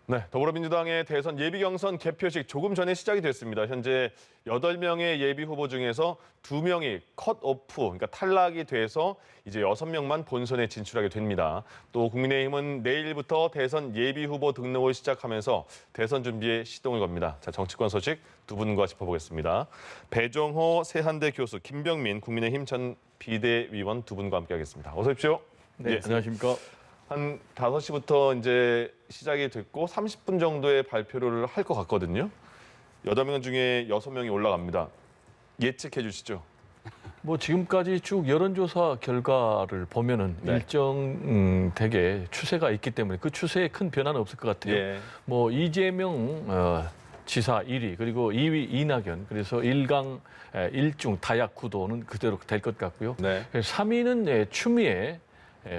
네, 더불어민주당의 대선 예비경선 개표식 조금 전에 시작이 됐습니다. 현재 8명의 예비 후보 중에서 2명이 컷오프, 그러니까 탈락이 돼서 이제 6명만 본선에 진출하게 됩니다. 또 국민의힘은 내일부터 대선 예비 후보 등록을 시작하면서 대선 준비에 시동을 겁니다. 자, 정치권 소식 두 분과 짚어보겠습니다. 배종호 세한대 교수, 김병민 국민의힘 전 비대위원 두 분과 함께하겠습니다. 어서 오십시오. 네, 안녕하십니까. 한 5시부터 이제 시작이 됐고 30분 정도의 발표를 할 것 같거든요. 8명 중에 6명이 올라갑니다. 예측해 주시죠. 뭐 지금까지 쭉 여론조사 결과를 보면은 네. 일정 되게 추세가 있기 때문에 그 추세에 큰 변화는 없을 것 같아요. 예. 뭐 이재명 지사 1위 그리고 2위 이낙연 그래서 1강 1중 다약 구도는 그대로 될 것 같고요. 네. 3위는 추미애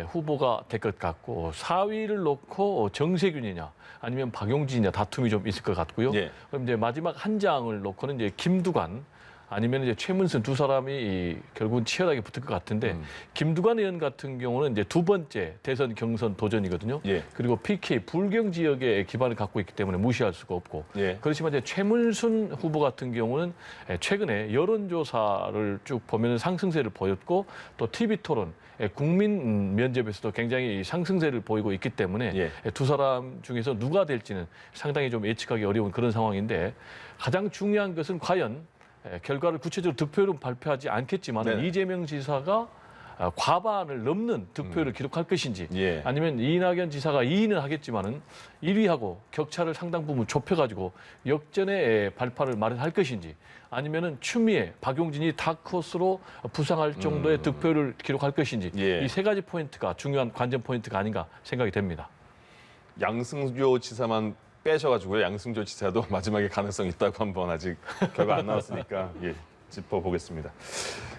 후보가 될 것 같고 4위를 놓고 정세균이냐 아니면 박용진이냐 다툼이 좀 있을 것 같고요. 예. 그럼 이제 마지막 한 장을 놓고는 이제 김두관 아니면 이제 최문순 두 사람이 결국은 치열하게 붙을 것 같은데 김두관 의원 같은 경우는 이제 두 번째 대선 경선 도전이거든요. 예. 그리고 PK 불경 지역에 기반을 갖고 있기 때문에 무시할 수가 없고 예. 그렇지만 이제 최문순 후보 같은 경우는 최근에 여론조사를 쭉 보면 상승세를 보였고 또 TV 토론 국민 면접에서도 굉장히 상승세를 보이고 있기 때문에 예. 두 사람 중에서 누가 될지는 상당히 좀 예측하기 어려운 그런 상황인데 가장 중요한 것은 과연 결과를 구체적으로 득표율은 발표하지 않겠지만 네. 이재명 지사가 과반을 넘는 득표율을 기록할 것인지 예. 아니면 이낙연 지사가 2위는 하겠지만은 1위하고 격차를 상당 부분 좁혀가지고 역전의 발판을 마련할 것인지 아니면은 추미애, 박용진이 다크호스로 부상할 정도의 득표율을 기록할 것인지 예. 이 세 가지 포인트가 중요한 관전 포인트가 아닌가 생각이 됩니다. 양승조 지사만 빼셔가지고요. 양승조 지사도 마지막에 가능성이 있다고 한번 아직 결과 안 나왔으니까 예, 짚어보겠습니다.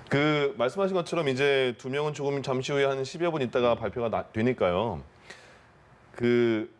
그 말씀하신 것처럼 이제 2명은 조금 잠시 후에 한 10여 분 있다가 발표가 되니까요. 그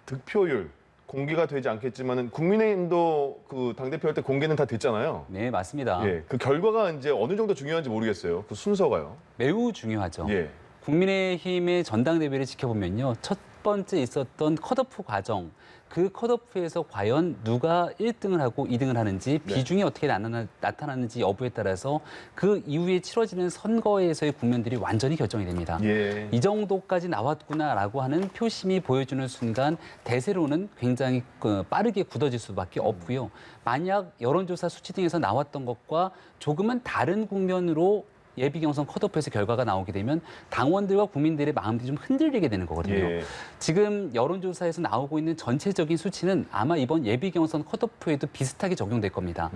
득표율 공개가 되지 않겠지만은 국민의힘도 그 당대표 할 때 공개는 다 됐잖아요. 네, 맞습니다. 예, 그 결과가 이제 어느 정도 중요한지 모르겠어요. 그 순서가요. 매우 중요하죠. 예. 국민의힘의 전당대회를 지켜보면요. 첫 번째 있었던 컷오프 과정, 그 컷오프에서 과연 누가 1등을 하고 2등을 하는지 네. 비중이 어떻게 나타나는지 여부에 따라서 그 이후에 치러지는 선거에서의 국면들이 완전히 결정이 됩니다. 예. 이 정도까지 나왔구나라고 하는 표심이 보여주는 순간 대세로는 굉장히 빠르게 굳어질 수밖에 없고요. 만약 여론조사 수치 등에서 나왔던 것과 조금은 다른 국면으로 예비 경선 컷오프에서 결과가 나오게 되면 당원들과 국민들의 마음들이 좀 흔들리게 되는 거거든요. 예. 지금 여론조사에서 나오고 있는 전체적인 수치는 아마 이번 예비 경선 컷오프에도 비슷하게 적용될 겁니다.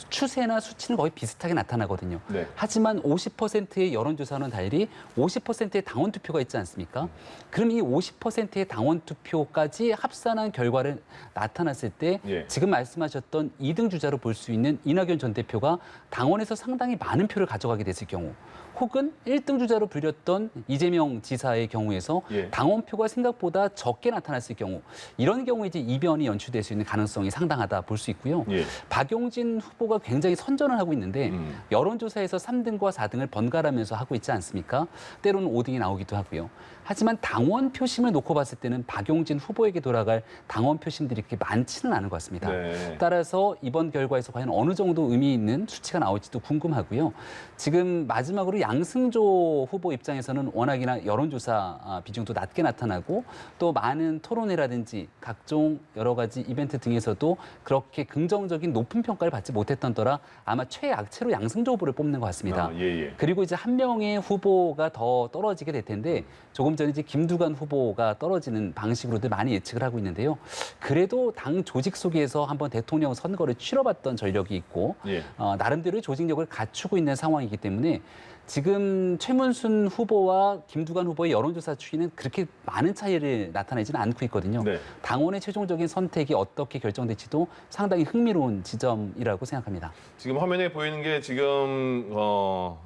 추세나 수치는 거의 비슷하게 나타나거든요. 네. 하지만 50%의 여론조사와는 달리 50%의 당원 투표가 있지 않습니까? 그럼 이 50%의 당원 투표까지 합산한 결과를 나타났을 때 예. 지금 말씀하셨던 2등 주자로 볼 수 있는 이낙연 전 대표가 당원에서 상당히 많은 표를 가져가게 됐을 경우 혹은 1등 주자로 불렸던 이재명 지사의 경우에서 예. 당원표가 생각보다 적게 나타났을 경우 이런 경우에 이제 이변이 연출될 수 있는 가능성이 상당하다 볼 수 있고요. 예. 박용진 후보가 굉장히 선전을 하고 있는데 여론조사에서 3등과 4등을 번갈아면서 하고 있지 않습니까? 때로는 5등이 나오기도 하고요. 하지만 당원 표심을 놓고 봤을 때는 박용진 후보에게 돌아갈 당원 표심들이 그렇게 많지는 않은 것 같습니다. 네. 따라서 이번 결과에서 과연 어느 정도 의미 있는 수치가 나올지도 궁금하고요. 지금 마지막으로 양승조 후보 입장에서는 워낙이나 여론조사 비중도 낮게 나타나고 또 많은 토론회라든지 각종 여러 가지 이벤트 등에서도 그렇게 긍정적인 높은 평가를 받지 못했던 터라 아마 최악체로 양승조 후보를 뽑는 것 같습니다. 아, 예, 예. 그리고 이제 한 명의 후보가 더 떨어지게 될 텐데 조금 전에 이제 김두관 후보가 떨어지는 방식으로들 많이 예측을 하고 있는데요. 그래도 당 조직 속에서 한번 대통령 선거를 치러봤던 전력이 있고 예. 나름대로의 조직력을 갖추고 있는 상황이기 때문에 지금 최문순 후보와 김두관 후보의 여론조사 추이는 그렇게 많은 차이를 나타내지는 않고 있거든요. 네. 당원의 최종적인 선택이 어떻게 결정될지도 상당히 흥미로운 지점이라고 생각합니다. 지금 화면에 보이는 게 지금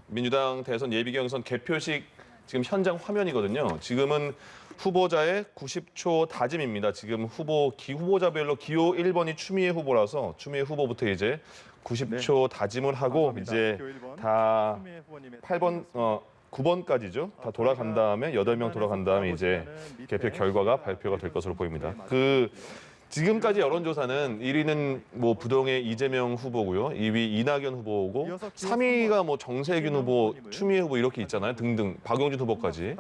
민주당 대선 예비경선 개표식 지금 현장 화면이거든요. 지금은 후보자의 90초 다짐입니다. 지금 후보자별로 기호 1번이 추미애 후보라서 추미애 후보부터 이제 90초 다짐을 하고 감사합니다. 이제 기호 1번 다 추미애 후보님의 8번 9번까지죠. 다 돌아간 다음에 8명 돌아간 다음에 이제 개표 결과가 발표가 될 것으로 보입니다. 지금까지 여론조사는 1위는 뭐 부동의 이재명 후보고요. 2위 이낙연 후보고 3위가 뭐 정세균 후보, 추미애 후보 이렇게 있잖아요. 등등 박용진 후보까지.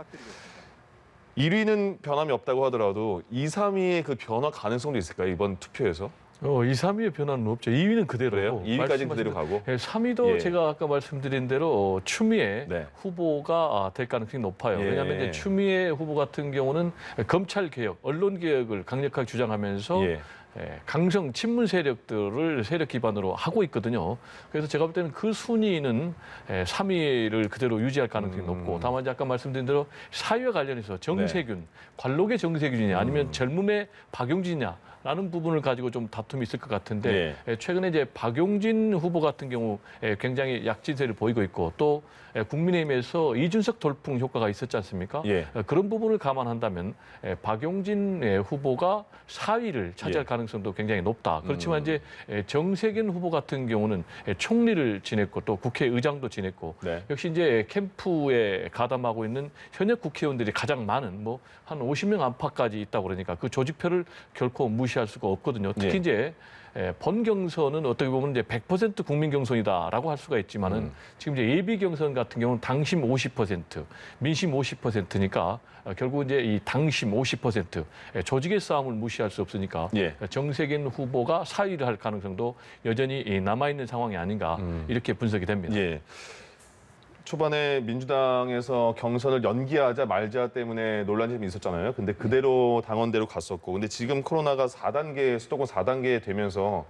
1위는 변함이 없다고 하더라도 2, 3위의 그 변화 가능성도 있을까요? 이번 투표에서? 2, 3위의 변화는 없죠. 2위는 그대로예요. 2위까지는 그대로 가고. 3위도 예. 제가 아까 말씀드린 대로 추미애 네. 후보가 될 가능성이 높아요. 예. 왜냐하면 이제 추미애 후보 같은 경우는 검찰 개혁, 언론 개혁을 강력하게 주장하면서 예. 강성 친문 세력들을 세력 기반으로 하고 있거든요. 그래서 제가 볼 때는 그 순위는 3위를 그대로 유지할 가능성이 높고, 다만 이제 아까 말씀드린 대로 사회와 관련해서 정세균, 관록의 정세균이냐 아니면 젊음의 박용진이냐 라는 부분을 가지고 좀 다툼이 있을 것 같은데 최근에 이제 박용진 후보 같은 경우 굉장히 약진세를 보이고 있고 또 국민의힘에서 이준석 돌풍 효과가 있었지 않습니까? 예. 그런 부분을 감안한다면 박용진 후보가 4위를 차지할 가능성도 굉장히 높다. 그렇지만 이제 정세균 후보 같은 경우는 총리를 지냈고 또 국회의장도 지냈고 네. 역시 이제 캠프에 가담하고 있는 현역 국회의원들이 가장 많은 뭐 한 50명 안팎까지 있다고 그러니까 그 조직표를 결코 무시할 수가 없거든요. 특히 이제 본 경선은 어떻게 보면 이제 100% 국민 경선이다라고 할 수가 있지만은 지금 이제 예비 경선 같은 경우는 당심 50%, 민심 50%니까 결국 이제 이 당심 50% 조직의 싸움을 무시할 수 없으니까 정세균 후보가 4위를 할 가능성도 여전히 남아 있는 상황이 아닌가 이렇게 분석이 됩니다. 예. 초반에 민주당에서 경선을 연기하자 말자 때문에 논란이 좀 있었잖아요. 근데 그대로 당원대로 갔었고. 근데 지금 코로나가 4단계, 수도권 4단계 되면서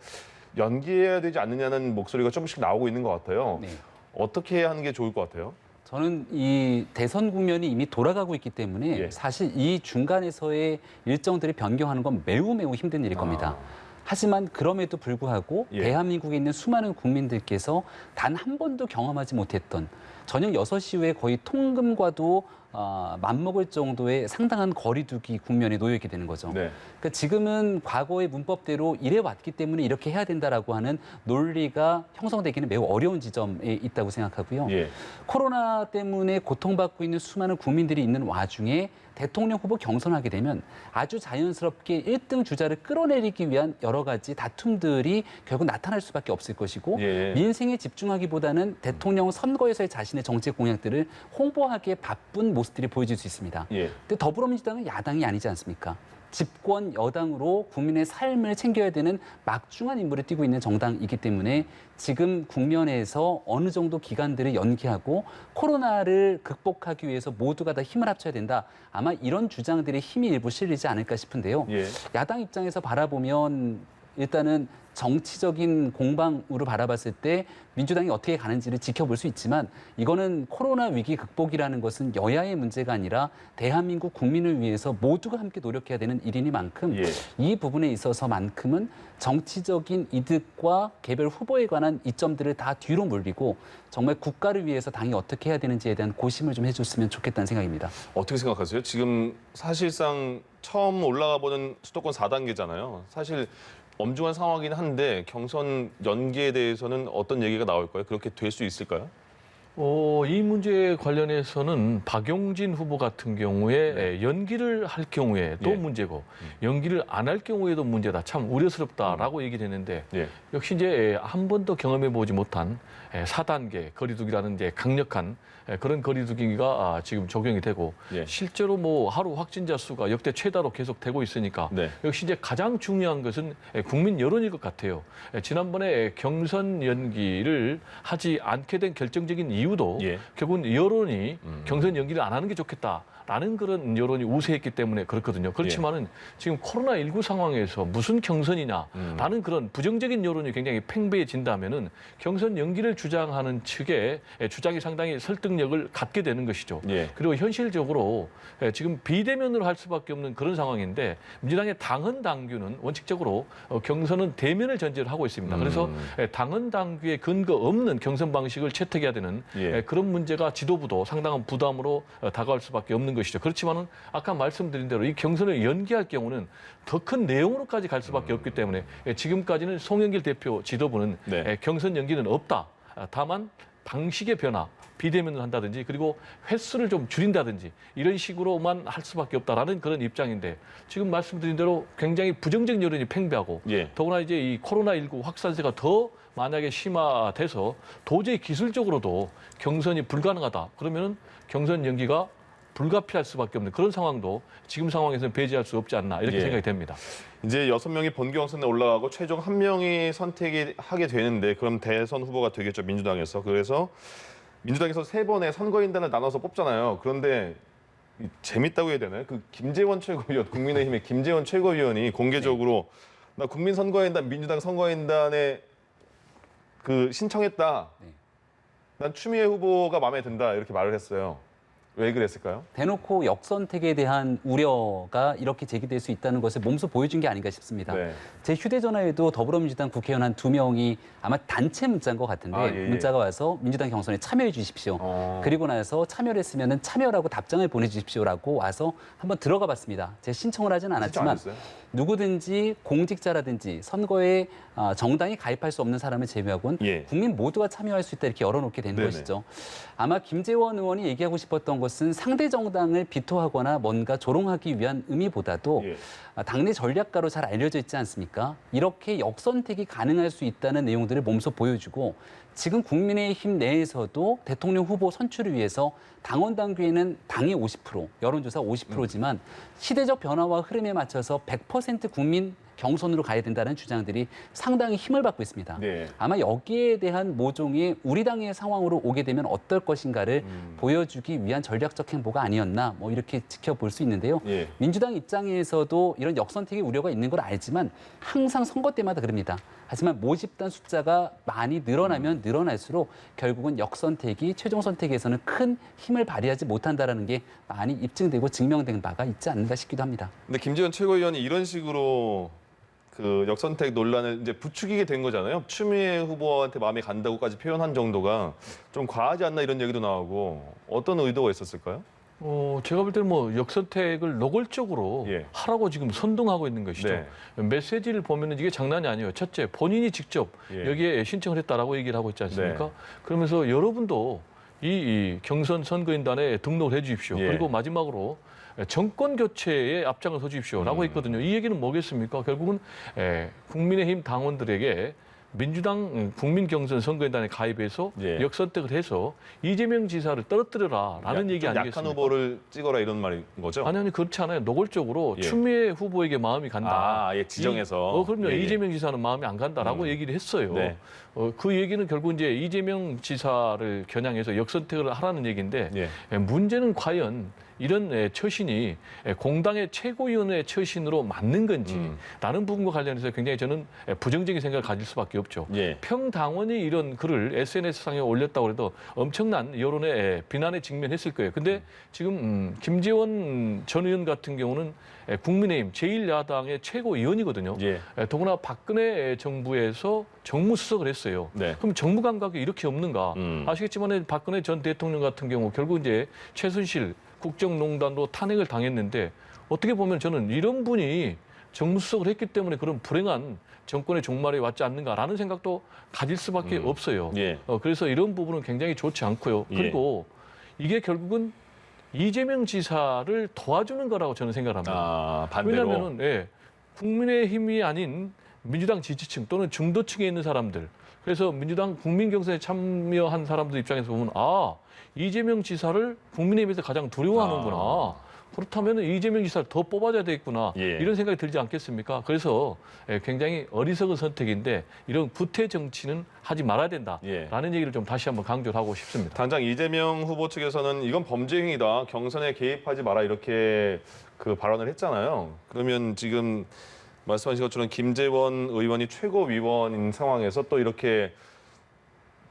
연기해야 되지 않느냐는 목소리가 조금씩 나오고 있는 것 같아요. 네. 어떻게 하는 게 좋을 것 같아요? 저는 이 대선 국면이 이미 돌아가고 있기 때문에 사실 이 중간에서의 일정들을 변경하는 건 매우 힘든 일일 겁니다. 하지만 그럼에도 불구하고 대한민국에 있는 수많은 국민들께서 단 한 번도 경험하지 못했던 저녁 6시 후에 거의 통금과도 맞먹을 정도의 상당한 거리두기 국면에 놓여 있게 되는 거죠. 그러니까 지금은 과거의 문법대로 이래 왔기 때문에 이렇게 해야 된다라고 하는 논리가 형성되기는 매우 어려운 지점에 있다고 생각하고요. 코로나 때문에 고통받고 있는 수많은 국민들이 있는 와중에 대통령 후보 경선하게 되면 아주 자연스럽게 1등 주자를 끌어내리기 위한 여러 가지 다툼들이 결국 나타날 수밖에 없을 것이고 민생에 집중하기보다는 대통령 선거에서의 자신의 정책 공약들을 홍보하기에 바쁜 모습들이 보여질 수 있습니다. 근데 더불어민주당은 야당이 아니지 않습니까? 집권 여당으로 국민의 삶을 챙겨야 되는 막중한 임무를 띠고 있는 정당이기 때문에 지금 국면에서 어느 정도 기간들을 연기하고 코로나를 극복하기 위해서 모두가 다 힘을 합쳐야 된다. 아마 이런 주장들의 힘이 일부 실리지 않을까 싶은데요. 야당 입장에서 바라보면 일단은 정치적인 공방으로 바라봤을 때 민주당이 어떻게 가는지를 지켜볼 수 있지만 이거는 코로나 위기 극복이라는 것은 여야의 문제가 아니라 대한민국 국민을 위해서 모두가 함께 노력해야 되는 일이니만큼 이 부분에 있어서만큼은 정치적인 이득과 개별 후보에 관한 이점들을 다 뒤로 물리고 정말 국가를 위해서 당이 어떻게 해야 되는지에 대한 고심을 좀 해줬으면 좋겠다는 생각입니다. 어떻게 생각하세요? 지금 사실상 처음 올라가 보는 수도권 4단계잖아요. 사실 엄중한 상황이긴 한데 경선 연기에 대해서는 어떤 얘기가 나올까요? 그렇게 될 수 있을까요? 이 문제에 관련해서는 박용진 후보 같은 경우에 연기를 할 경우에도 문제고 연기를 안 할 경우에도 문제다. 참 우려스럽다라고 얘기를 했는데 역시 이제 한 번도 경험해 보지 못한 4단계 거리두기라는 이제 강력한 그런 거리두기가 지금 적용이 되고 실제로 뭐 하루 확진자 수가 역대 최다로 계속 되고 있으니까 역시 이제 가장 중요한 것은 국민 여론일 것 같아요. 지난번에 경선 연기를 하지 않게 된 결정적인 이유도 결국은 여론이 경선 연기를 안 하는 게 좋겠다라는 그런 여론이 우세했기 때문에 그렇거든요. 그렇지만은 지금 코로나19 상황에서 무슨 경선이냐라는 그런 부정적인 여론이 굉장히 팽배해진다면은 경선 연기를 주장하는 측의 주장이 상당히 설득력을 갖게 되는 것이죠. 그리고 현실적으로 지금 비대면으로 할 수밖에 없는 그런 상황인데 민주당의 당헌 당규는 원칙적으로 경선은 대면을 전제로 하고 있습니다. 그래서 당헌 당규에 근거 없는 경선 방식을 채택해야 되는 그런 문제가 지도부도 상당한 부담으로 다가올 수밖에 없는 것이죠. 그렇지만은 아까 말씀드린 대로 이 경선을 연기할 경우는 더 큰 내용으로까지 갈 수밖에 없기 때문에 지금까지는 송영길 대표 지도부는 경선 연기는 없다. 다만 방식의 변화, 비대면을 한다든지 그리고 횟수를 좀 줄인다든지 이런 식으로만 할 수밖에 없다라는 그런 입장인데 지금 말씀드린 대로 굉장히 부정적 여론이 팽배하고 예. 더구나 이제 이 코로나19 확산세가 더 만약에 심화돼서 도저히 기술적으로도 경선이 불가능하다. 그러면은 경선 연기가 불가피할 수밖에 없는 그런 상황도 지금 상황에서는 배제할 수 없지 않나 이렇게 예. 생각이 됩니다. 이제 6명이 본경선에 올라가고 최종 1명이 선택이 하게 되는데 그럼 대선 후보가 되겠죠, 민주당에서. 그래서 민주당에서 3번의 선거인단을 나눠서 뽑잖아요. 그런데 재밌다고 해야 되나요? 그 김재원 최고위원, 국민의힘의 김재원 최고위원이 공개적으로 나 국민선거인단, 민주당 선거인단에 그 신청했다. 네. 난 추미애 후보가 마음에 든다. 이렇게 말을 했어요. 왜 그랬을까요? 대놓고 역선택에 대한 우려가 이렇게 제기될 수 있다는 것을 몸소 보여준 게 아닌가 싶습니다. 네. 제 휴대전화에도 더불어민주당 국회의원 한 2명이 아마 단체 문자인 것 같은데 아, 예. 문자가 와서 민주당 경선에 참여해 주십시오. 그리고 나서 참여를 했으면 참여라고 답장을 보내주십시오라고 와서 한번 들어가 봤습니다. 제가 신청을 하진 않았지만 신청 안 했어요? 누구든지 공직자라든지 선거에 정당이 가입할 수 없는 사람을 제외하고는 예. 국민 모두가 참여할 수 있다 이렇게 열어놓게 된 네네. 것이죠. 아마 김재원 의원이 얘기하고 싶었던 것은 상대 정당을 비토하거나 뭔가 조롱하기 위한 의미보다도 예. 당내 전략가로 잘 알려져 있지 않습니까? 이렇게 역선택이 가능할 수 있다는 내용들을 몸소 보여주고 지금 국민의힘 내에서도 대통령 후보 선출을 위해서 당원 당규에는 당이 50%, 여론조사 50%지만 시대적 변화와 흐름에 맞춰서 100% 국민 경선으로 가야 된다는 주장들이 상당히 힘을 받고 있습니다. 네. 아마 여기에 대한 모종의 우리 당의 상황으로 오게 되면 어떨 것인가를 보여주기 위한 전략적 행보가 아니었나 뭐 이렇게 지켜볼 수 있는데요. 예. 민주당 입장에서도 이런 역선택의 우려가 있는 걸 알지만 항상 선거 때마다 그럽니다. 하지만 모집단 숫자가 많이 늘어나면 늘어날수록 결국은 역선택이 최종 선택에서는 큰 힘을 발휘하지 못한다는 게 많이 입증되고 증명된 바가 있지 않는가 싶기도 합니다. 근데 김재원 최고위원이 이런 식으로 그 역선택 논란을 이제 부추기게 된 거잖아요. 추미애 후보한테 마음에 간다고까지 표현한 정도가 좀 과하지 않나 이런 얘기도 나오고 어떤 의도가 있었을까요? 제가 볼 때는 뭐 역선택을 노골적으로 예. 하라고 지금 선동하고 있는 것이죠. 네. 메시지를 보면은 이게 장난이 아니에요. 첫째, 본인이 직접 예. 여기에 신청을 했다라고 얘기를 하고 있지 않습니까? 네. 그러면서 여러분도 이 경선 선거인단에 등록을 해 주십시오. 예. 그리고 마지막으로 정권 교체에 앞장을 서 주십시오라고 했거든요. 이 얘기는 뭐겠습니까? 결국은 국민의힘 당원들에게 민주당 국민 경선 선거인단에 가입해서 예. 역선택을 해서 이재명 지사를 떨어뜨려라라는 얘기 좀 아니겠습니까? 약한 후보를 찍어라 이런 말인 거죠? 아니 그렇지 않아요. 노골적으로 예. 추미애 후보에게 마음이 간다. 아, 예, 지정해서. 그럼요. 예, 예. 이재명 지사는 마음이 안 간다라고 얘기를 했어요. 네. 그 얘기는 결국 이제 이재명 지사를 겨냥해서 역선택을 하라는 얘기인데 예. 문제는 과연 이런 처신이 공당의 최고위원의 처신으로 맞는 건지라는 부분과 관련해서 굉장히 저는 부정적인 생각을 가질 수밖에 없죠. 예. 평당원이 이런 글을 SNS상에 올렸다고 해도 엄청난 여론의 비난에 직면했을 거예요. 근데 지금 김재원 전 의원 같은 경우는 국민의힘 제1야당의 최고위원이거든요. 예. 더구나 박근혜 정부에서 정무수석을 했어요. 네. 그럼 정무 감각이 이렇게 없는가? 아시겠지만 박근혜 전 대통령 같은 경우 결국 이제 최순실 국정농단으로 탄핵을 당했는데 어떻게 보면 저는 이런 분이 정무수석을 했기 때문에 그런 불행한 정권의 종말에 왔지 않는가라는 생각도 가질 수밖에 없어요. 예. 그래서 이런 부분은 굉장히 좋지 않고요. 예. 그리고 이게 결국은 이재명 지사를 도와주는 거라고 저는 생각합니다. 아, 반대로. 왜냐하면은 국민의힘이 아닌 민주당 지지층 또는 중도층에 있는 사람들, 그래서 민주당 국민 경선에 참여한 사람들 입장에서 보면 이재명 지사를 국민의힘에서 가장 두려워하는구나. 그렇다면 이재명 지사를 더 뽑아줘야 되겠구나. 예. 이런 생각이 들지 않겠습니까? 그래서 굉장히 어리석은 선택인데 이런 구태 정치는 하지 말아야 된다라는 얘기를 좀 다시 한번 강조를 하고 싶습니다. 당장 이재명 후보 측에서는 이건 범죄 행위다. 경선에 개입하지 마라 이렇게 그 발언을 했잖아요. 그러면 지금 말씀하신 것처럼 김재원 의원이 최고위원인 상황에서 또 이렇게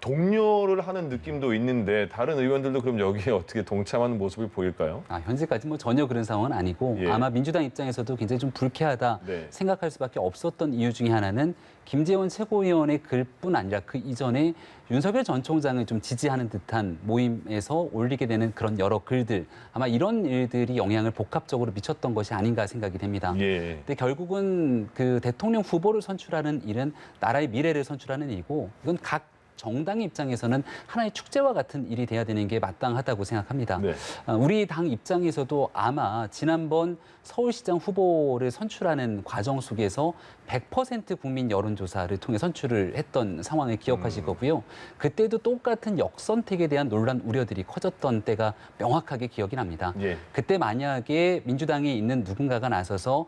동료를 하는 느낌도 있는데 다른 의원들도 그럼 여기에 어떻게 동참하는 모습을 보일까요? 현재까지 뭐 전혀 그런 상황은 아니고 예. 아마 민주당 입장에서도 굉장히 좀 불쾌하다 네. 생각할 수밖에 없었던 이유 중에 하나는 김재원 최고위원의 글뿐 아니라 그 이전에 윤석열 전 총장을 좀 지지하는 듯한 모임에서 올리게 되는 그런 여러 글들 아마 이런 일들이 영향을 복합적으로 미쳤던 것이 아닌가 생각이 됩니다. 예. 근데 결국은 그 대통령 후보를 선출하는 일은 나라의 미래를 선출하는 일이고 이건 각 정당의 입장에서는 하나의 축제와 같은 일이 돼야 되는 게 마땅하다고 생각합니다. 네. 우리 당 입장에서도 아마 지난번 서울시장 후보를 선출하는 과정 속에서 100% 국민 여론조사를 통해 선출을 했던 상황을 기억하실 거고요. 그때도 똑같은 역선택에 대한 논란 우려들이 커졌던 때가 명확하게 기억이 납니다. 예. 그때 만약에 민주당에 있는 누군가가 나서서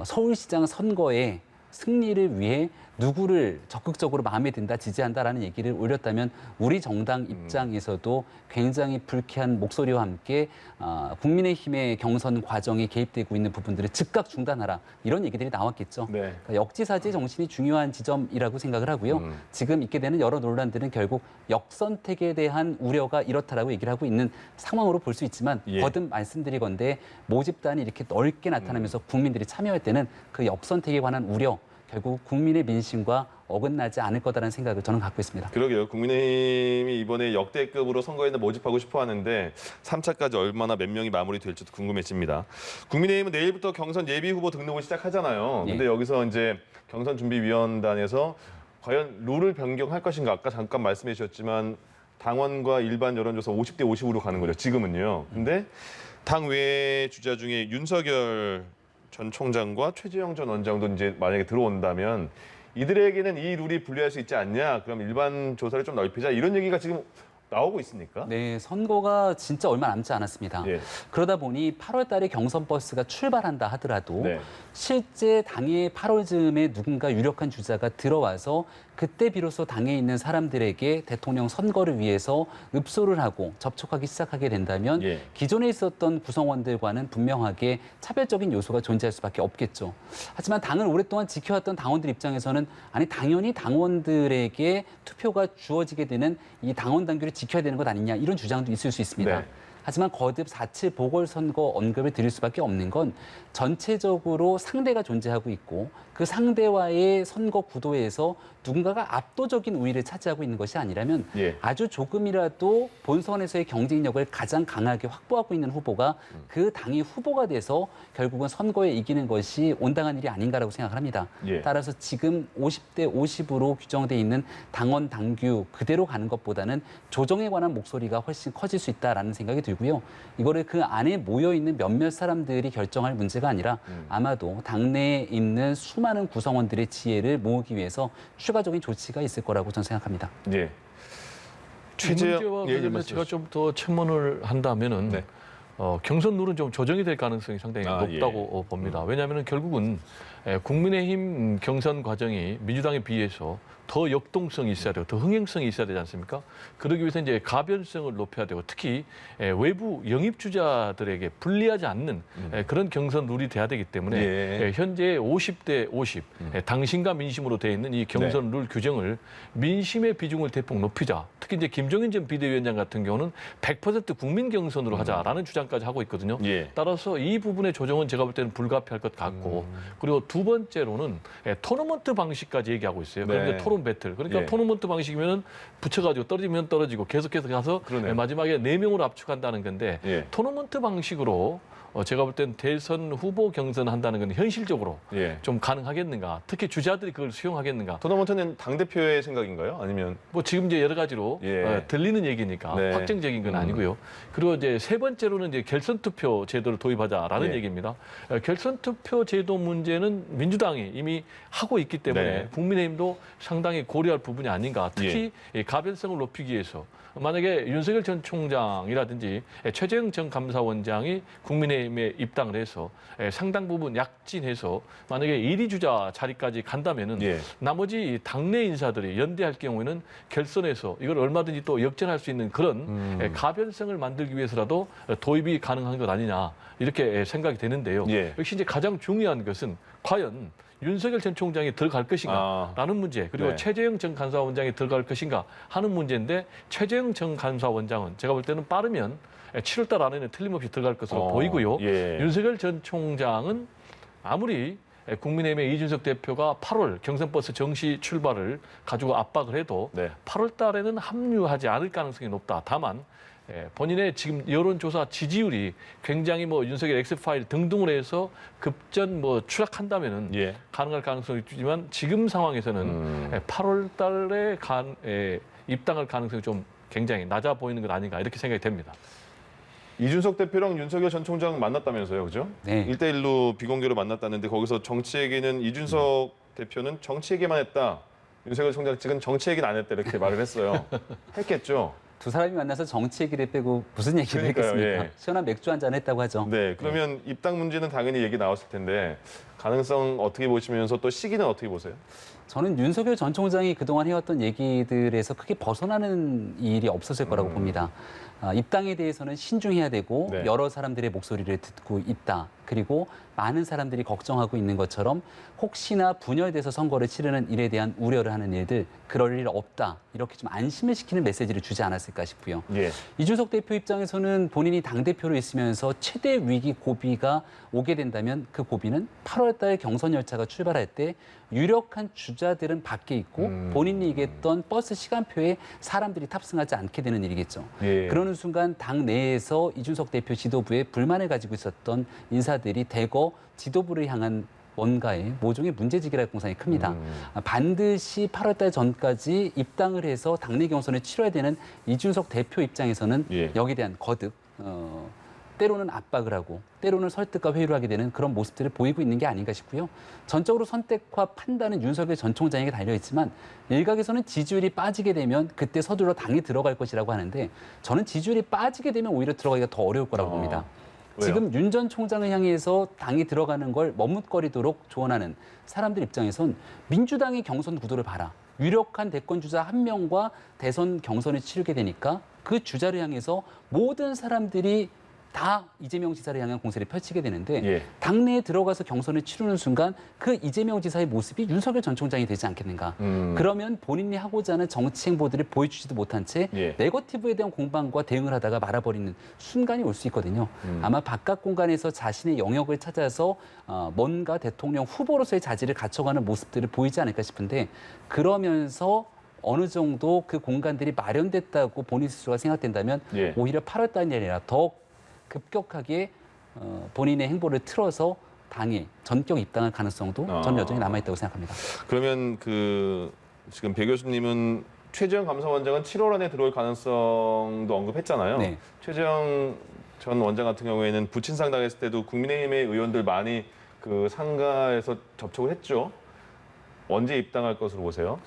서울시장 선거에 승리를 위해 누구를 적극적으로 마음에 든다, 지지한다라는 얘기를 올렸다면 우리 정당 입장에서도 굉장히 불쾌한 목소리와 함께 국민의힘의 경선 과정에 개입되고 있는 부분들을 즉각 중단하라 이런 얘기들이 나왔겠죠. 네. 그러니까 역지사지의 정신이 중요한 지점이라고 생각을 하고요. 지금 있게 되는 여러 논란들은 결국 역선택에 대한 우려가 이렇다라고 얘기를 하고 있는 상황으로 볼 수 있지만 예. 거듭 말씀드리건대 모집단이 이렇게 넓게 나타나면서 국민들이 참여할 때는 그 역선택에 관한 우려 결국 국민의 민심과 어긋나지 않을 거다라는 생각을 저는 갖고 있습니다. 그러게요. 국민의힘이 이번에 역대급으로 선거에는 모집하고 싶어 하는데 3차까지 얼마나 몇 명이 마무리될지도 궁금해집니다. 국민의힘은 내일부터 경선 예비 후보 등록을 시작하잖아요. 근데 예. 여기서 이제 경선준비위원단에서 과연 룰을 변경할 것인가 아까 잠깐 말씀해 주셨지만 당원과 일반 여론조사 50대 50으로 가는 거죠. 지금은요. 근데 당 외 주자 중에 윤석열 전 총장과 최재형 전 원장도 이제 만약에 들어온다면 이들에게는 이 룰이 불리할 수 있지 않냐? 그럼 일반 조사를 좀 넓히자 이런 얘기가 지금 나오고 있습니까? 네, 선거가 진짜 얼마 남지 않았습니다. 예. 그러다 보니 8월 달에 경선 버스가 출발한다 하더라도 네. 실제 당의 8월 즈음에 누군가 유력한 주자가 들어와서 그때 비로소 당에 있는 사람들에게 대통령 선거를 위해서 읍소를 하고 접촉하기 시작하게 된다면 예. 기존에 있었던 구성원들과는 분명하게 차별적인 요소가 존재할 수밖에 없겠죠. 하지만 당을 오랫동안 지켜왔던 당원들 입장에서는 아니 당연히 당원들에게 투표가 주어지게 되는 이 당원 당규를 지켜야 되는 것 아니냐 이런 주장도 있을 수 있습니다. 네. 하지만 거듭 4.7 보궐선거 언급을 드릴 수밖에 없는 건 전체적으로 상대가 존재하고 있고 그 상대와의 선거 구도에서 누군가가 압도적인 우위를 차지하고 있는 것이 아니라면 예. 아주 조금이라도 본선에서의 경쟁력을 가장 강하게 확보하고 있는 후보가 그 당의 후보가 돼서 결국은 선거에 이기는 것이 온당한 일이 아닌가라고 생각을 합니다. 예. 따라서 지금 50대 50으로 규정돼 있는 당원 당규 그대로 가는 것보다는 조정에 관한 목소리가 훨씬 커질 수 있다라는 생각이 들고요. 이거를 그 안에 모여 있는 몇몇 사람들이 결정할 문제가 아니라 아마도 당내에 있는 수많은 구성원들의 지혜를 모으기 위해서 추가적인 조치가 있을 거라고 저는 생각합니다. 예. 이 문제와 관련해서 제가 좀 더 첨언을 한다면은 네. 경선 룰은 좀 조정이 될 가능성이 상당히 높다고 봅니다. 왜냐하면 결국은 국민의힘 경선 과정이 민주당에 비해서 더 역동성이 있어야 되고 더 흥행성이 있어야 되지 않습니까? 그러기 위해서 이제 가변성을 높여야 되고 특히 외부 영입 주자들에게 불리하지 않는 그런 경선 룰이 돼야 되기 때문에 예. 현재 50대 50 당신과 민심으로 되어 있는 이 경선 룰 규정을 민심의 비중을 대폭 높이자. 특히 이제 김종인 전 비대위원장 같은 경우는 100% 국민 경선으로 하자라는 주장까지 하고 있거든요. 예. 따라서 이 부분의 조정은 제가 볼 때는 불가피할 것 같고 그리고 두 번째로는 토너먼트 방식까지 얘기하고 있어요. 네. 그런데 토론 배틀. 그러니까 예. 토너먼트 방식이면은 붙여가지고 떨어지면 떨어지고 계속해서 가서 그러네요. 마지막에 4명으로 압축한다는 건데 예. 토너먼트 방식으로 제가 볼 땐 대선 후보 경선한다는 건 현실적으로 예. 좀 가능하겠는가? 특히 주자들이 그걸 수용하겠는가? 토너먼트는 당대표의 생각인가요? 아니면 뭐 지금 이제 여러 가지로 예. 들리는 얘기니까 네. 확정적인 건 아니고요. 그리고 이제 세 번째로는 이제 결선 투표 제도를 도입하자라는 예. 얘기입니다. 결선 투표 제도 문제는 민주당이 이미 하고 있기 때문에 네. 국민의힘도 상당히 고려할 부분이 아닌가. 특히 이 가변성을 높이기 위해서 만약에 윤석열 전 총장이라든지 최재형 전 감사원장이 국민의힘에 입당을 해서 상당 부분 약진해서 만약에 1위 주자 자리까지 간다면은 예. 나머지 당내 인사들이 연대할 경우에는 결선에서 이걸 얼마든지 또 역전할 수 있는 그런 가변성을 만들기 위해서라도 도입이 가능한 것 아니냐 이렇게 생각이 되는데요. 예. 역시 이제 가장 중요한 것은 과연 윤석열 전 총장이 들어갈 것인가라는 문제 그리고 네. 최재형 전 감사원장이 들어갈 것인가 하는 문제인데 최재형 전 감사원장은 제가 볼 때는 빠르면 7월 달 안에는 틀림없이 들어갈 것으로 보이고요. 예. 윤석열 전 총장은 아무리 국민의힘의 이준석 대표가 8월 경선버스 정시 출발을 가지고 압박을 해도 네. 8월 달에는 합류하지 않을 가능성이 높다. 다만 본인의 지금 여론조사 지지율이 굉장히 뭐 윤석열 엑스파일 등등으로 해서 급전 뭐 추락한다면은 예. 가능할 가능성이 있지만 지금 상황에서는 8월 달에 입당할 가능성이 좀 굉장히 낮아 보이는 것 아닌가 이렇게 생각이 됩니다. 이준석 대표랑 윤석열 전 총장 만났다면서요, 그죠? 네. 1대1로 비공개로 만났다는데 거기서 정치 얘기는 이준석 대표는 정치 얘기만 했다. 윤석열 총장 측은 정치 얘기는 안 했다 이렇게 말을 했어요. 했겠죠? 두 사람이 만나서 정치 얘기를 빼고 무슨 얘기를 그러니까요, 했겠습니까? 예. 시원한 맥주 한잔 했다고 하죠. 네, 그러면 입당 문제는 당연히 얘기 나왔을 텐데 가능성 어떻게 보시면서 또 시기는 어떻게 보세요? 저는 윤석열 전 총장이 그동안 해왔던 얘기들에서 크게 벗어나는 일이 없었을 거라고 봅니다. 입당에 대해서는 신중해야 되고 네. 여러 사람들의 목소리를 듣고 있다. 그리고 많은 사람들이 걱정하고 있는 것처럼 혹시나 분열돼서 선거를 치르는 일에 대한 우려를 하는 일들 그럴 일 없다. 이렇게 좀 안심을 시키는 메시지를 주지 않았을까 싶고요. 예. 이준석 대표 입장에서는 본인이 당대표로 있으면서 최대 위기 고비가 오게 된다면 그 고비는 8월 달 경선 열차가 출발할 때 유력한 주자들은 밖에 있고 본인이 얘기했던 버스 시간표에 사람들이 탑승하지 않게 되는 일이겠죠. 예. 그러는 순간 당 내에서 이준석 대표 지도부에 불만을 가지고 있었던 인사들이 대거 지도부를 향한 뭔가의 모종의 문제제기랄 공산이 큽니다. 반드시 8월 달 전까지 입당을 해서 당내 경선을 치러야 되는 이준석 대표 입장에서는 예. 여기에 대한 거듭, 때로는 압박을 하고 때로는 설득과 회유를 하게 되는 그런 모습들을 보이고 있는 게 아닌가 싶고요. 전적으로 선택과 판단은 윤석열 전 총장에게 달려있지만 일각에서는 지지율이 빠지게 되면 그때 서둘러 당이 들어갈 것이라고 하는데 저는 지지율이 빠지게 되면 오히려 들어가기가 더 어려울 거라고 봅니다. 왜요? 지금 윤 전 총장을 향해서 당이 들어가는 걸 머뭇거리도록 조언하는 사람들 입장에선 민주당의 경선 구도를 봐라. 유력한 대권 주자 한 명과 대선 경선을 치르게 되니까 그 주자를 향해서 모든 사람들이 다 이재명 지사를 향한 공세를 펼치게 되는데 예. 당내에 들어가서 경선을 치르는 순간 그 이재명 지사의 모습이 윤석열 전 총장이 되지 않겠는가. 그러면 본인이 하고자 하는 정치 행보들을 보여주지도 못한 채 예. 네거티브에 대한 공방과 대응을 하다가 말아버리는 순간이 올 수 있거든요. 아마 바깥 공간에서 자신의 영역을 찾아서 뭔가 대통령 후보로서의 자질을 갖춰가는 모습들을 보이지 않을까 싶은데 그러면서 어느 정도 그 공간들이 마련됐다고 본인 스스로가 생각된다면 예. 오히려 8월 달이 아니라 더 급격하게 본인의 행보를 틀어서 당에 전격 입당할 가능성도 저는 여전히 남아있다고 생각합니다. 그러면 지금 배 교수님은 최재형 감사원장은 7월 안에 들어올 가능성도 언급했잖아요. 네. 최재형 전 원장 같은 경우에는 부친상 당했을 때도 국민의힘의 의원들 많이 그 상가에서 접촉을 했죠. 언제 입당할 것으로 보세요?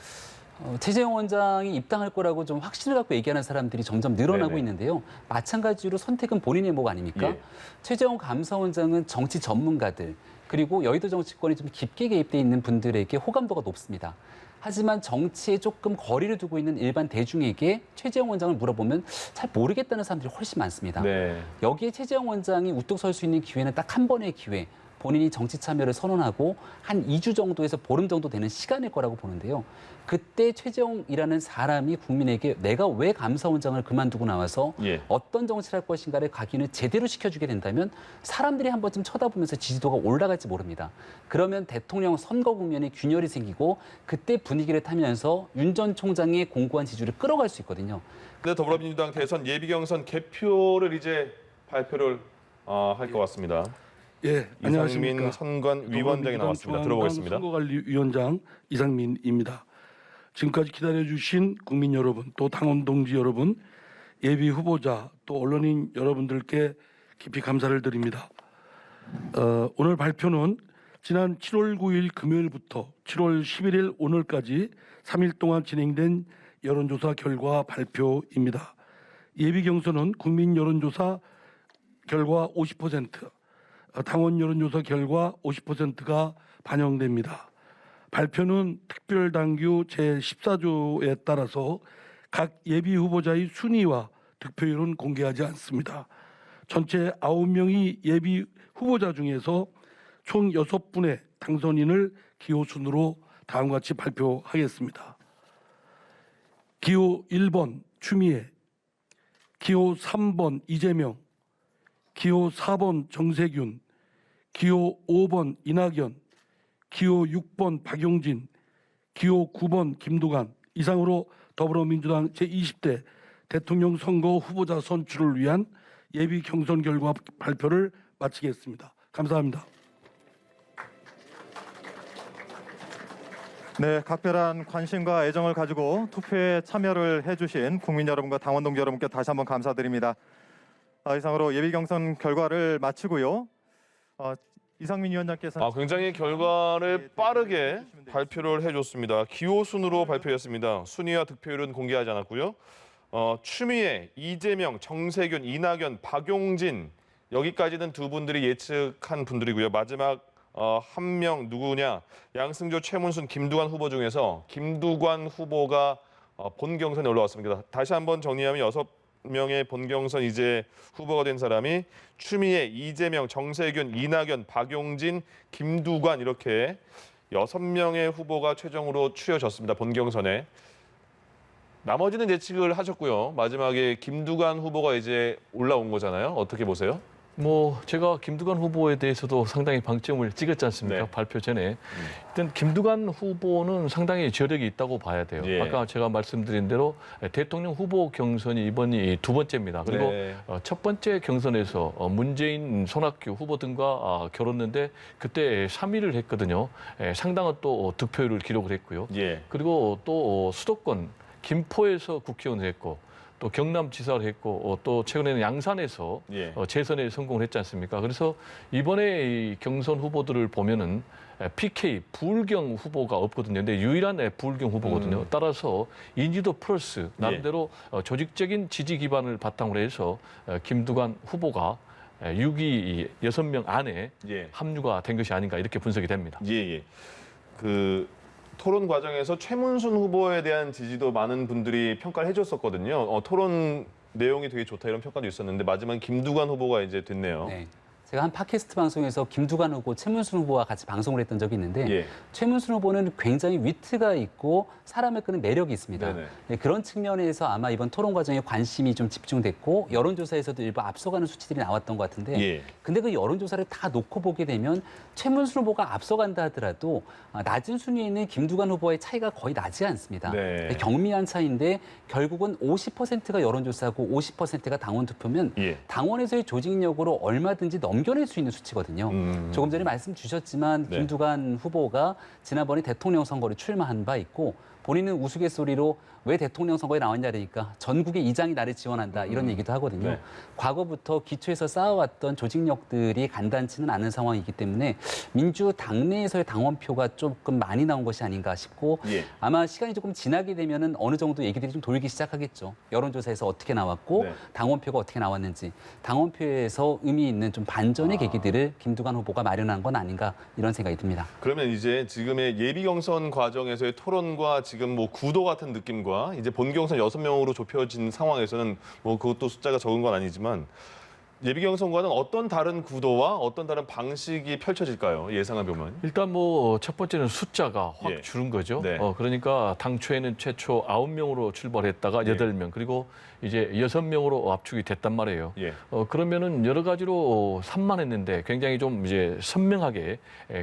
최재형 원장이 입당할 거라고 좀 확신을 갖고 얘기하는 사람들이 점점 늘어나고 네네. 있는데요. 마찬가지로 선택은 본인의 목 아닙니까? 예. 최재형 감사원장은 정치 전문가들 그리고 여의도 정치권이 좀 깊게 개입돼 있는 분들에게 호감도가 높습니다. 하지만 정치에 조금 거리를 두고 있는 일반 대중에게 최재형 원장을 물어보면 잘 모르겠다는 사람들이 훨씬 많습니다. 네. 여기에 최재형 원장이 우뚝 설 수 있는 기회는 딱 한 번의 기회. 본인이 정치 참여를 선언하고 한 2주 정도에서 보름 정도 되는 시간일 거라고 보는데요. 그때 최재형이라는 사람이 국민에게 내가 왜 감사원장을 그만두고 나와서 예. 어떤 정치를 할 것인가를 각인을 제대로 시켜주게 된다면 사람들이 한 번쯤 쳐다보면서 지지도가 올라갈지 모릅니다. 그러면 대통령 선거 국면에 균열이 생기고 그때 분위기를 타면서 윤 전 총장의 공고한 지지를 끌어갈 수 있거든요. 근데 더불어민주당 대선 예비경선 개표를 이제 발표를 할 것 같습니다. 예, 이상민 안녕하십니까. 선관위원장이 나왔습니다. 들어보겠습니다. 선거관리위원장 이상민입니다. 지금까지 기다려주신 국민 여러분, 또 당원 동지 여러분, 예비 후보자, 또 언론인 여러분들께 깊이 감사를 드립니다. 오늘 발표는 지난 7월 9일 금요일부터 7월 11일 오늘까지 3일 동안 진행된 여론조사 결과 발표입니다. 예비 경선은 국민 여론조사 결과 50%, 당원 여론조사 결과 50%가 반영됩니다. 발표는 특별당규 제14조에 따라서 각 예비 후보자의 순위와 득표율은 공개하지 않습니다. 전체 9명의 예비 후보자 중에서 총 6분의 당선인을 기호 순으로 다음과 같이 발표하겠습니다. 기호 1번 추미애, 기호 3번 이재명, 기호 4번 정세균, 기호 5번 이낙연, 기호 6번 박용진, 기호 9번 김두관 이상으로 더불어민주당 제20대 대통령 선거 후보자 선출을 위한 예비 경선 결과 발표를 마치겠습니다. 감사합니다. 네, 각별한 관심과 애정을 가지고 투표에 참여를 해주신 국민 여러분과 당원 동지 여러분께 다시 한번 감사드립니다. 이상으로 예비 경선 결과를 마치고요. 이상민 위원장께서 굉장히 결과를 빠르게 발표를 해줬습니다. 기호 순으로 발표했습니다. 순위와 득표율은 공개하지 않았고요. 추미애, 이재명, 정세균, 이낙연, 박용진 여기까지는 두 분들이 예측한 분들이고요. 마지막 한 명 누구냐? 양승조, 최문순, 김두관 후보 중에서 김두관 후보가 본 경선에 올라왔습니다. 다시 한번 정리하면 6명의 본 경선 이제 후보가 된 사람이 추미애, 이재명, 정세균, 이낙연, 박용진, 김두관 이렇게 6명의 후보가 최종으로 추려졌습니다. 본 경선에. 나머지는 예측을 하셨고요. 마지막에 김두관 후보가 이제 올라온 거잖아요. 어떻게 보세요? 뭐 제가 김두관 후보에 대해서도 상당히 방점을 찍었지 않습니까? 네. 발표 전에. 일단 김두관 후보는 상당히 저력이 있다고 봐야 돼요. 예. 아까 제가 말씀드린 대로 대통령 후보 경선이 이번이 두 번째입니다. 그리고 네. 첫 번째 경선에서 문재인, 손학규 후보 등과 겨뤘는데 그때 3위를 했거든요. 상당한 또 득표율을 기록을 했고요. 예. 그리고 또 수도권 김포에서 국회의원을 했고 또 경남지사를 했고 또 최근에는 양산에서 예. 재선에 성공을 했지 않습니까? 그래서 이번에 이 경선 후보들을 보면은 PK 부울경 후보가 없거든요. 근데 유일한 부울경 후보거든요. 따라서 인지도 플러스 나름대로 조직적인 지지 기반을 바탕으로 해서 김두관 후보가 6위 6명 안에 예. 합류가 된 것이 아닌가 이렇게 분석이 됩니다. 예. 토론 과정에서 최문순 후보에 대한 지지도 많은 분들이 평가를 해줬었거든요. 토론 내용이 되게 좋다 이런 평가도 있었는데 마지막 김두관 후보가 이제 됐네요. 네. 제가 한 팟캐스트 방송에서 김두관 후보, 최문순 후보와 같이 방송을 했던 적이 있는데 예. 최문순 후보는 굉장히 위트가 있고 사람을 끄는 매력이 있습니다. 네네. 네, 그런 측면에서 아마 이번 토론 과정에 관심이 좀 집중됐고 여론조사에서도 일부 앞서가는 수치들이 나왔던 것 같은데 예. 근데 그 여론조사를 다 놓고 보게 되면 최문순 후보가 앞서간다 하더라도 낮은 순위에 있는 김두관 후보의 차이가 거의 나지 않습니다. 네. 경미한 차이인데 결국은 50%가 여론조사고 50%가 당원 투표면 예. 당원에서의 조직력으로 얼마든지 넘겨낼 수 있는 수치거든요. 조금 전에 말씀 주셨지만 네. 김두관 후보가 지난번에 대통령 선거를 출마한 바 있고 본인은 우스갯소리로 왜 대통령 선거에 나왔냐니까 전국의 이장이 나를 지원한다 이런 얘기도 하거든요. 네. 과거부터 기초에서 쌓아왔던 조직력들이 간단치는 않은 상황이기 때문에 민주당내에서의 당원표가 조금 많이 나온 것이 아닌가 싶고 예. 아마 시간이 조금 지나게 되면은 어느 정도 얘기들이 좀 돌기 시작하겠죠. 여론조사에서 어떻게 나왔고 네. 당원표가 어떻게 나왔는지 당원표에서 의미 있는 좀 반전의 계기들을 김두관 후보가 마련한 건 아닌가 이런 생각이 듭니다. 그러면 이제 지금의 예비 경선 과정에서의 토론과 지금 뭐 구도 같은 느낌과 이제 본 경선 6명으로 좁혀진 상황에서는 뭐 그것도 숫자가 적은 건 아니지만 예비 경선과는 어떤 다른 구도와 어떤 다른 방식이 펼쳐질까요? 예상해 보면. 일단 뭐 첫 번째는 숫자가 확 예. 줄은 거죠. 네. 그러니까 당초에는 최초 9명으로 출발했다가 8명 그리고 이제 6명으로 압축이 됐단 말이에요. 예. 그러면은 여러 가지로 산만했는데 굉장히 좀 이제 선명하게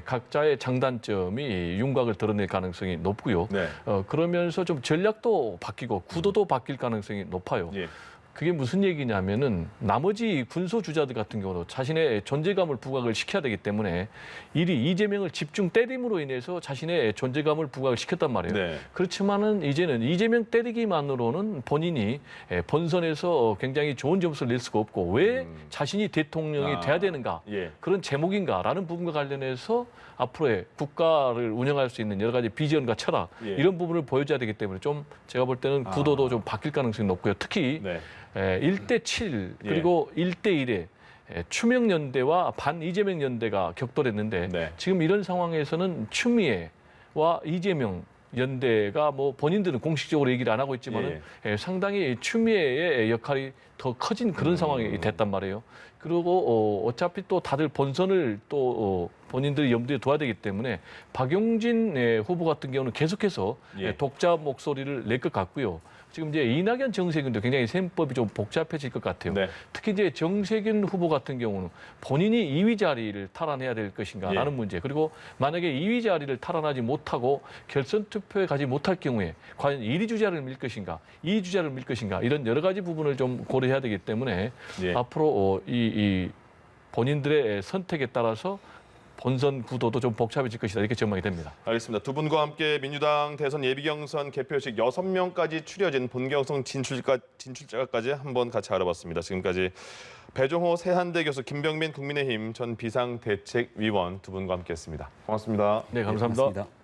각자의 장단점이 윤곽을 드러낼 가능성이 높고요. 네. 그러면서 좀 전략도 바뀌고 구도도 바뀔 가능성이 높아요. 예. 그게 무슨 얘기냐면은 나머지 군소주자들 같은 경우도 자신의 존재감을 부각을 시켜야 되기 때문에 이리 이재명을 집중 때림으로 인해서 자신의 존재감을 부각을 시켰단 말이에요. 네. 그렇지만은 이제는 이재명 때리기만으로는 본인이 본선에서 굉장히 좋은 점수를 낼 수가 없고 왜 자신이 대통령이 돼야 되는가 예. 그런 제목인가라는 부분과 관련해서 앞으로의 국가를 운영할 수 있는 여러 가지 비전과 철학 예. 이런 부분을 보여줘야 되기 때문에 좀 제가 볼 때는 구도도 좀 바뀔 가능성이 높고요. 특히 네. 1대7 그리고 1대1의 추명 연대와 반 이재명 연대가 격돌했는데 네. 지금 이런 상황에서는 추미애와 이재명 연대가 뭐 본인들은 공식적으로 얘기를 안 하고 있지만은 상당히 추미애의 역할이 더 커진 그런 상황이 됐단 말이에요. 그리고 어차피 또 다들 본선을 또 본인들이 염두에 둬야 되기 때문에 박용진 후보 같은 경우는 계속해서 독자 목소리를 낼 것 같고요. 지금 이제 이낙연, 정세균도 굉장히 셈법이 좀 복잡해질 것 같아요. 네. 특히 이제 정세균 후보 같은 경우는 본인이 2위 자리를 탈환해야 될 것인가라는 예. 문제, 그리고 만약에 2위 자리를 탈환하지 못하고 결선 투표에 가지 못할 경우에 과연 1위 주자를 밀 것인가, 2위 주자를 밀 것인가, 이런 여러 가지 부분을 좀 고려해야 되기 때문에 예. 앞으로 이 본인들의 선택에 따라서 본선 구도도 좀 복잡해질 것이다, 이렇게 전망이 됩니다. 알겠습니다. 두 분과 함께 민주당 대선 예비경선 개표식 6명까지 추려진 본경선 진출자까지 한번 같이 알아봤습니다. 지금까지 배종호 세한대 교수, 김병민 국민의힘 전 비상대책위원 두 분과 함께했습니다. 고맙습니다. 네, 감사합니다. 고맙습니다.